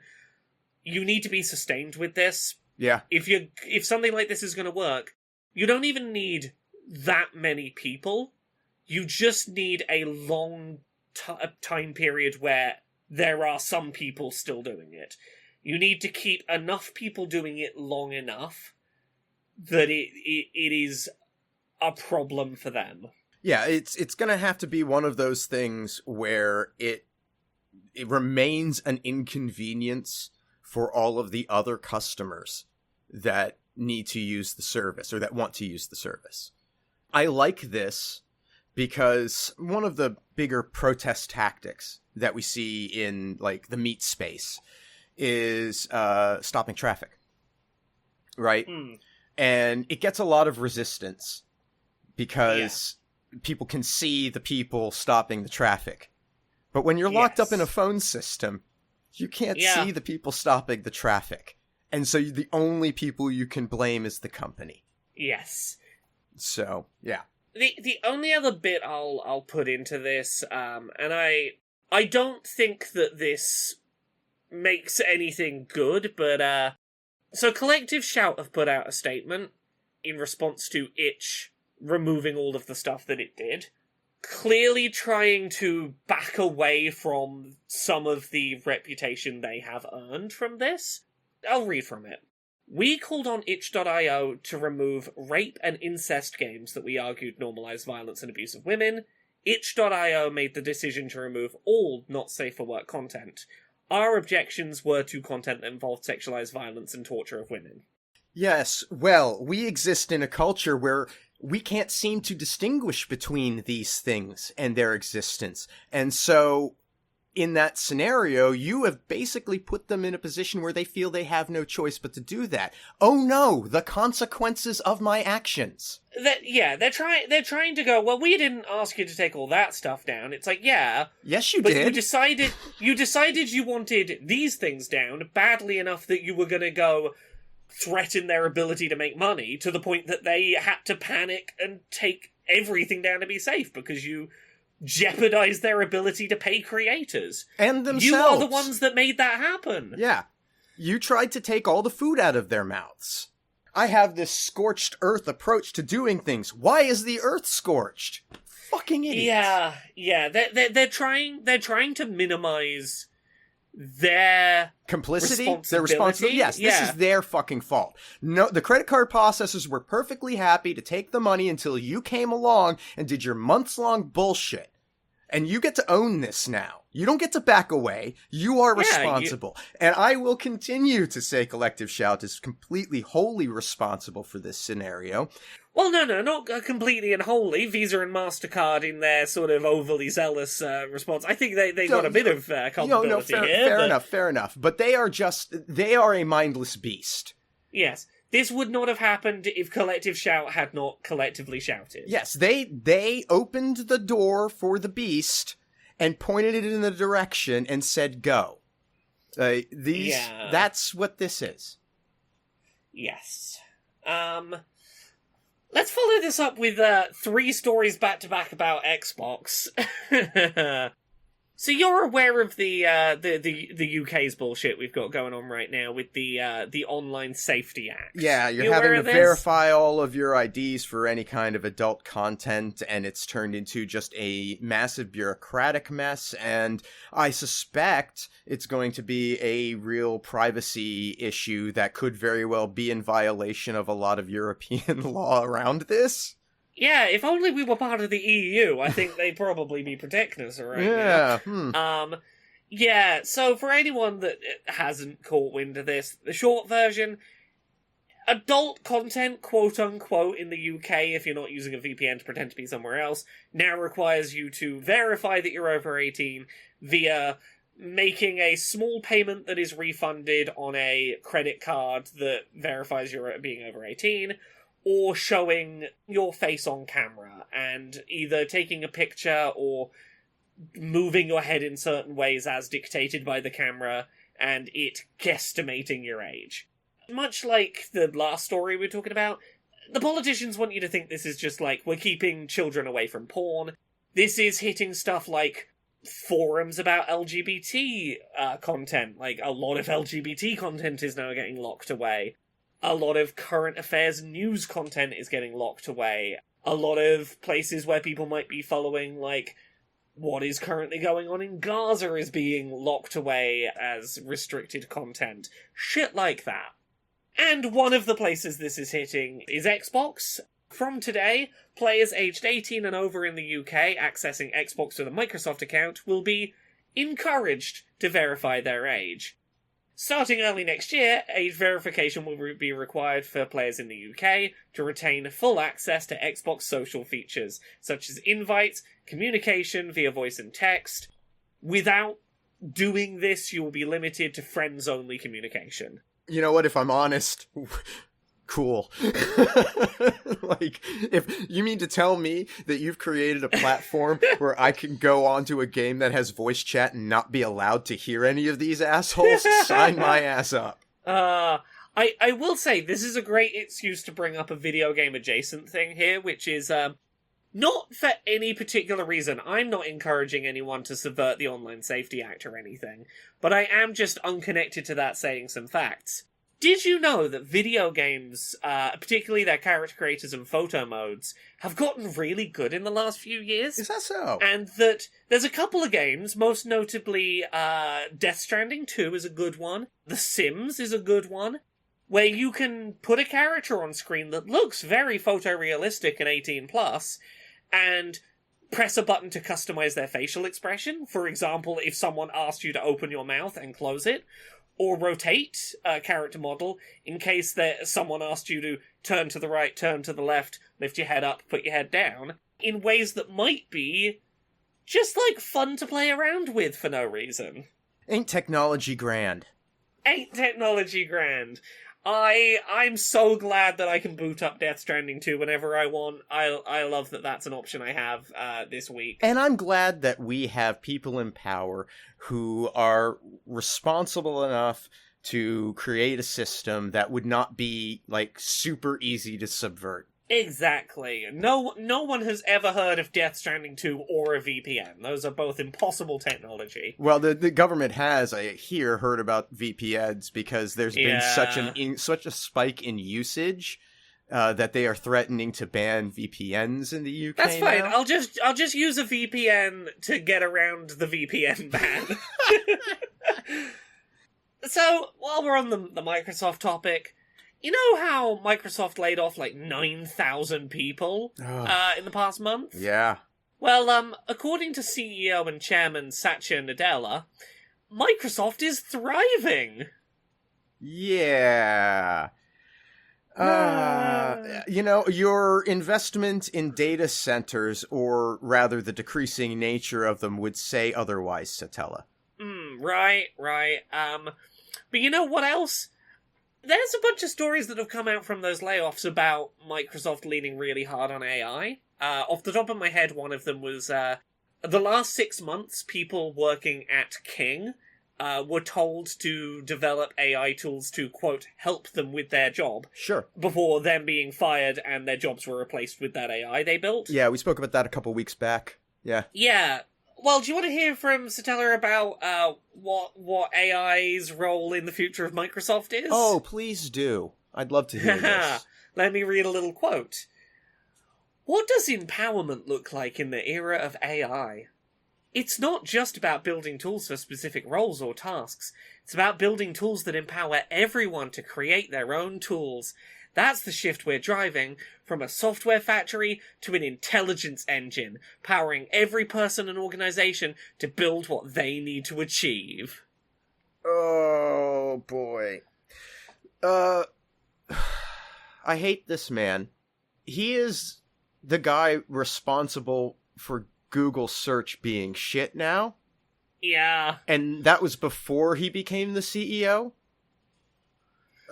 Speaker 2: you need to be sustained with this.
Speaker 1: Yeah.
Speaker 2: If something like this is going to work, you don't even need that many people. You just need a long time period where there are some people still doing it. You need to keep enough people doing it long enough that it is a problem for them.
Speaker 1: Yeah, it's going to have to be one of those things where it remains an inconvenience for all of the other customers that need to use the service or that want to use the service. I like this because one of the bigger protest tactics that we see in the meat space is stopping traffic, right? And it gets a lot of resistance because people can see the people stopping the traffic. But when you're locked up in a phone system, you can't see the people stopping the traffic. And so the only people you can blame is the company.
Speaker 2: Yes.
Speaker 1: So, yeah.
Speaker 2: The only other bit I'll put into this, and I don't think that this makes anything good, but so Collective Shout have put out a statement in response to Itch removing all of the stuff that it did, clearly trying to back away from some of the reputation they have earned from this. I'll read from it. We called on itch.io to remove rape and incest games that we argued normalize violence and abuse of women. Itch.io made the decision to remove all not safe for work content. Our objections were to content that involved sexualized violence and torture of women.
Speaker 1: Yes, well, we exist in a culture where we can't seem to distinguish between these things and their existence. And so, in that scenario, you have basically put them in a position where they feel they have no choice but to do that. Oh no, the consequences of my actions.
Speaker 2: They're trying to go, well, we didn't ask you to take all that stuff down. It's
Speaker 1: yes, you
Speaker 2: but
Speaker 1: did.
Speaker 2: You decided you wanted these things down badly enough that you were going to go threaten their ability to make money to the point that they had to panic and take everything down to be safe because you jeopardized their ability to pay creators.
Speaker 1: And themselves.
Speaker 2: You are the ones that made that happen.
Speaker 1: Yeah. You tried to take all the food out of their mouths. I have this scorched earth approach to doing things. Why is the earth scorched? Fucking idiots.
Speaker 2: Yeah. They're trying to minimize their
Speaker 1: complicity, their responsibility. Yes, this is their fucking fault. No, the credit card processors were perfectly happy to take the money until you came along and did your months-long bullshit. And you get to own this now. You don't get to back away. You are responsible. And I will continue to say Collective Shout is completely, wholly responsible for this scenario.
Speaker 2: Well, no, not completely and wholly. Visa and MasterCard in their sort of overly zealous response. I think they got a bit of culpability here.
Speaker 1: Fair enough. But they are a mindless beast.
Speaker 2: Yes. This would not have happened if Collective Shout had not collectively shouted.
Speaker 1: Yes, they opened the door for the beast and pointed it in the direction and said, go. That's what this is.
Speaker 2: Yes. Let's follow this up with 3 stories back-to-back about Xbox. So you're aware of the UK's bullshit we've got going on right now with the Online Safety Act.
Speaker 1: Yeah, you're having to verify all of your IDs for any kind of adult content, and it's turned into just a massive bureaucratic mess, and I suspect it's going to be a real privacy issue that could very well be in violation of a lot of European law around this.
Speaker 2: Yeah, if only we were part of the EU, I think they'd probably be protecting us right now. Yeah, so for anyone that hasn't caught wind of this, the short version, adult content, quote-unquote, in the UK, if you're not using a VPN to pretend to be somewhere else, now requires you to verify that you're over 18 via making a small payment that is refunded on a credit card that verifies you're being over 18, or showing your face on camera, and either taking a picture or moving your head in certain ways as dictated by the camera, and it guesstimating your age. Much like the last story we were talking about, the politicians want you to think this is just like, we're keeping children away from porn. This is hitting stuff like forums about LGBT content. Like, a lot of LGBT content is now getting locked away. A lot of current affairs news content is getting locked away. A lot of places where people might be following, like, what is currently going on in Gaza is being locked away as restricted content. Shit like that. And one of the places this is hitting is Xbox. From today, players aged 18 and over in the UK accessing Xbox with a Microsoft account will be encouraged to verify their age. Starting early next year, age verification will be required for players in the UK to retain full access to Xbox social features, such as invites, communication via voice and text. Without doing this, you will be limited to friends-only communication.
Speaker 1: You know what, if I'm honest, cool. Like, if you mean to tell me that you've created a platform where I can go onto a game that has voice chat and not be allowed to hear any of these assholes, sign my ass up.
Speaker 2: I will say, this is a great excuse to bring up a video game adjacent thing here, which is, not for any particular reason. I'm not encouraging anyone to subvert the Online Safety Act or anything, but I am just unconnected to that saying some facts. Did you know that video games, particularly their character creators and photo modes, have gotten really good in the last few years?
Speaker 1: Is that so?
Speaker 2: And that there's a couple of games, most notably Death Stranding 2 is a good one, The Sims is a good one, where you can put a character on screen that looks very photorealistic and 18+, and press a button to customize their facial expression. For example, if someone asked you to open your mouth and close it, or rotate a character model in case someone asked you to turn to the right, turn to the left, lift your head up, put your head down, in ways that might be just, like, fun to play around with for no reason.
Speaker 1: Ain't technology grand?
Speaker 2: Ain't technology grand. I'm so glad that I can boot up Death Stranding 2 whenever I want. I love that that's an option I have this week.
Speaker 1: And I'm glad that we have people in power who are responsible enough to create a system that would not be, like, super easy to subvert.
Speaker 2: Exactly. No one has ever heard of Death Stranding 2 or a VPN. Those are both impossible technology.
Speaker 1: Well, the government has, I hear, heard about VPNs because there's been such a spike in usage that they are threatening to ban VPNs in the UK.
Speaker 2: That's fine.
Speaker 1: Now.
Speaker 2: I'll just use a VPN to get around the VPN ban. So, while we're on the Microsoft topic, you know how Microsoft laid off like 9,000 people in the past month?
Speaker 1: Yeah.
Speaker 2: Well, according to CEO and Chairman Satya Nadella, Microsoft is thriving.
Speaker 1: Yeah. You know, your investment in data centers, or rather the decreasing nature of them, would say otherwise, Satella.
Speaker 2: Right. But you know what else? There's a bunch of stories that have come out from those layoffs about Microsoft leaning really hard on AI. Off the top of my head, one of them was, the last 6 months, people working at King were told to develop AI tools to, quote, help them with their job.
Speaker 1: Sure. Before
Speaker 2: them being fired and their jobs were replaced with that AI they built.
Speaker 1: Yeah, we spoke about that a couple weeks back. Yeah.
Speaker 2: Yeah. Well, do you want to hear from Satella about what AI's role in the future of Microsoft is?
Speaker 1: Oh, please do. I'd love to hear this.
Speaker 2: Let me read a little quote. What does empowerment look like in the era of AI? It's not just about building tools for specific roles or tasks. It's about building tools that empower everyone to create their own tools. That's the shift we're driving, from a software factory to an intelligence engine, powering every person and organization to build what they need to achieve.
Speaker 1: Oh, boy. I hate this man. He is the guy responsible for Google search being shit now.
Speaker 2: Yeah.
Speaker 1: And that was before he became the CEO.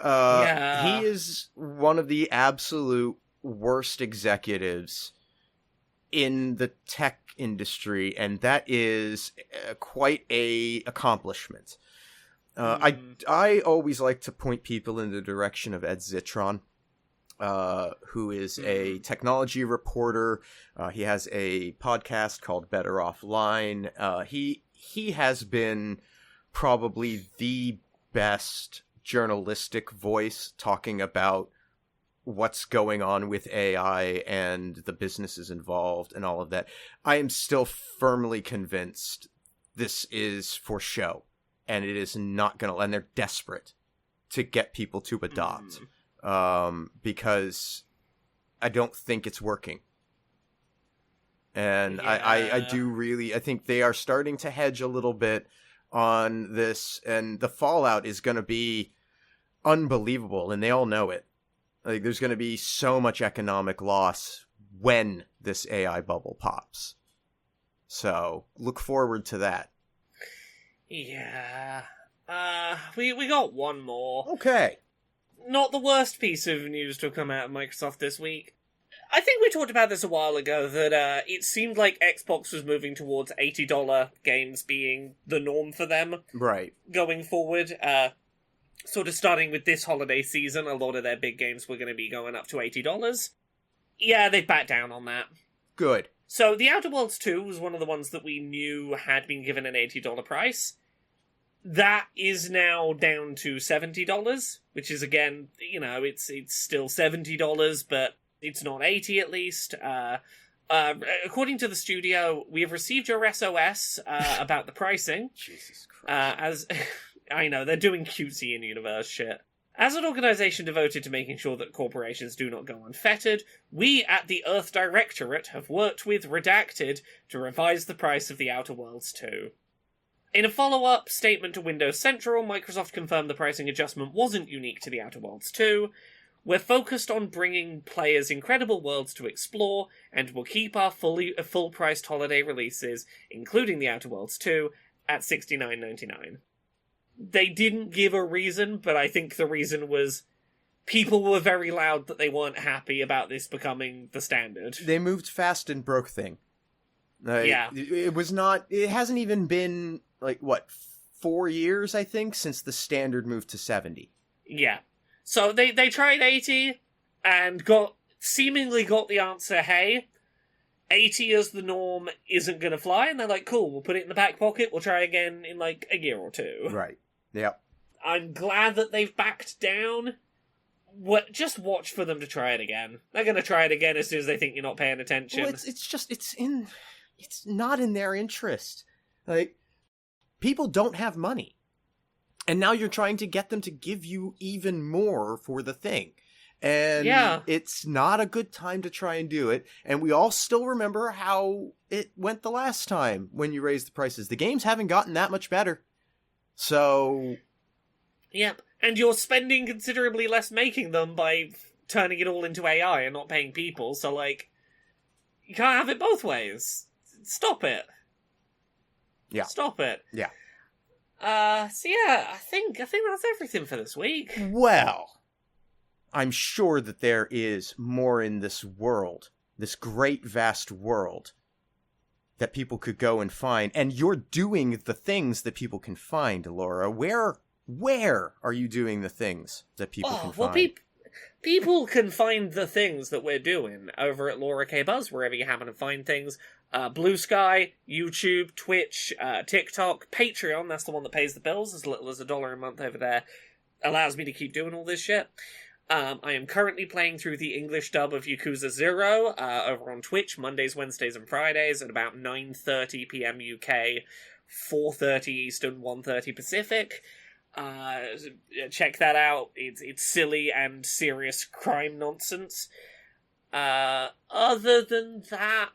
Speaker 2: Yeah.
Speaker 1: He is one of the absolute worst executives in the tech industry, and that is quite a accomplishment. I always like to point people in the direction of Ed Zitron, who is a technology reporter. He has a podcast called Better Offline. He has been probably the best journalistic voice talking about what's going on with AI and the businesses involved and all of that. I am still firmly convinced this is for show, and it is not going to, and they're desperate to get people to adopt, because I don't think it's working. And I think they are starting to hedge a little bit on this, and the fallout is going to be unbelievable, and they all know it. Like, there's going to be so much economic loss when this AI bubble pops. So, look forward to that.
Speaker 2: Yeah. We got one more.
Speaker 1: Okay.
Speaker 2: Not the worst piece of news to come out of Microsoft this week. I think we talked about this a while ago, that it seemed like Xbox was moving towards $80 games being the norm for them.
Speaker 1: Right.
Speaker 2: Going forward. Sort of starting with this holiday season, a lot of their big games were going to be going up to $80. Yeah, they backed down on that.
Speaker 1: Good.
Speaker 2: So, The Outer Worlds 2 was one of the ones that we knew had been given an $80 price. That is now down to $70, which is, again, it's still $70, but it's not $80 at least. According to the studio, we have received your SOS about the pricing.
Speaker 1: Jesus Christ.
Speaker 2: As I know, they're doing cutesy in-universe shit. As an organisation devoted to making sure that corporations do not go unfettered, we at the Earth Directorate have worked with Redacted to revise the price of The Outer Worlds 2. In a follow-up statement to Windows Central, Microsoft confirmed the pricing adjustment wasn't unique to The Outer Worlds 2. We're focused on bringing players incredible worlds to explore, and will keep our full-priced holiday releases, including The Outer Worlds 2, at $69.99. They didn't give a reason, but I think the reason was people were very loud that they weren't happy about this becoming the standard.
Speaker 1: They moved fast and broke thing.
Speaker 2: Yeah.
Speaker 1: It hasn't even been, 4 years, I think, since the standard moved to 70.
Speaker 2: Yeah. So they tried 80 and seemingly got the answer, hey, 80 as the norm isn't going to fly, and they're like, cool, we'll put it in the back pocket, we'll try again in a year or two.
Speaker 1: Right. Yep.
Speaker 2: I'm glad that they've backed down. Just watch for them to try it again. They're going to try it again as soon as they think you're not paying attention.
Speaker 1: Well, it's not in their interest. People don't have money. And now you're trying to get them to give you even more for the thing. And It's not a good time to try and do it. And we all still remember how it went the last time when you raised the prices. The games haven't gotten that much better. So...
Speaker 2: Yep. And you're spending considerably less making them by turning it all into AI and not paying people. So, you can't have it both ways. Stop it.
Speaker 1: Yeah.
Speaker 2: Stop it.
Speaker 1: Yeah.
Speaker 2: I think that's everything for this week.
Speaker 1: Well, I'm sure that there is more in this world, this great, vast world, that people could go and find. And you're doing the things that people can find, Laura. Where are you doing the things that people can find?
Speaker 2: Well, people can find the things that we're doing over at Laura K. Buzz, wherever you happen to find things. Blue Sky, YouTube, Twitch, TikTok, Patreon, that's the one that pays the bills, as little as $1 a month over there. Allows me to keep doing all this shit. I am currently playing through the English dub of Yakuza 0 over on Twitch, Mondays, Wednesdays, and Fridays at about 9:30 p.m. UK, 4:30 Eastern, 1:30 Pacific. Check that out. It's silly and serious crime nonsense. Other than that,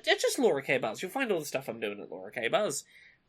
Speaker 2: just Laura K. Buzz. You'll find all the stuff I'm doing at Laura K. Buzz.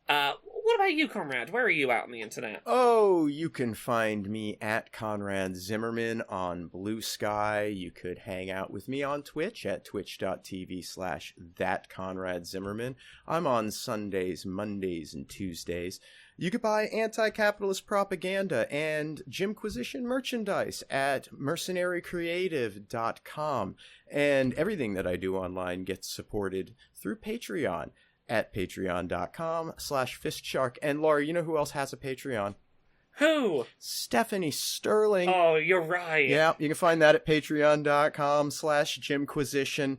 Speaker 2: What about you, Conrad? Where are you out on the internet?
Speaker 1: Oh, you can find me at Conrad Zimmerman on Blue Sky. You could hang out with me on Twitch at twitch.tv/thatconradzimmerman. I'm on Sundays, Mondays, and Tuesdays. You could buy anti-capitalist propaganda and Jimquisition merchandise at mercenarycreative.com. And everything that I do online gets supported through Patreon at patreon.com/fistshark. And Laura, you know who else has a Patreon?
Speaker 2: Who?
Speaker 1: Stephanie Sterling.
Speaker 2: Oh, you're right.
Speaker 1: Yeah, you can find that at patreon.com/Jimquisition.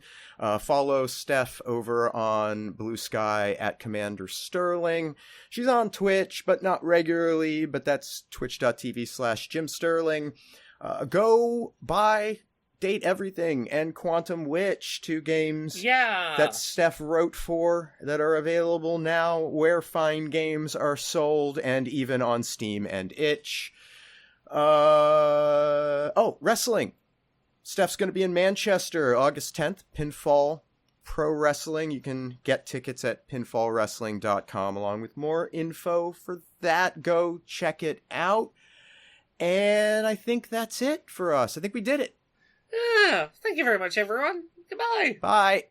Speaker 1: Follow Steph over on Blue Sky at Commander Sterling. She's on Twitch, but not regularly, but that's twitch.tv/JimSterling. Go buy Date Everything and Quantum Witch, 2 games that Steph wrote for that are available now where fine games are sold and even on Steam and itch. Wrestling. Steph's going to be in Manchester August 10th, Pinfall Pro Wrestling. You can get tickets at pinfallwrestling.com along with more info for that. Go check it out. And I think that's it for us. I think we did it.
Speaker 2: Thank you very much, everyone. Goodbye.
Speaker 1: Bye.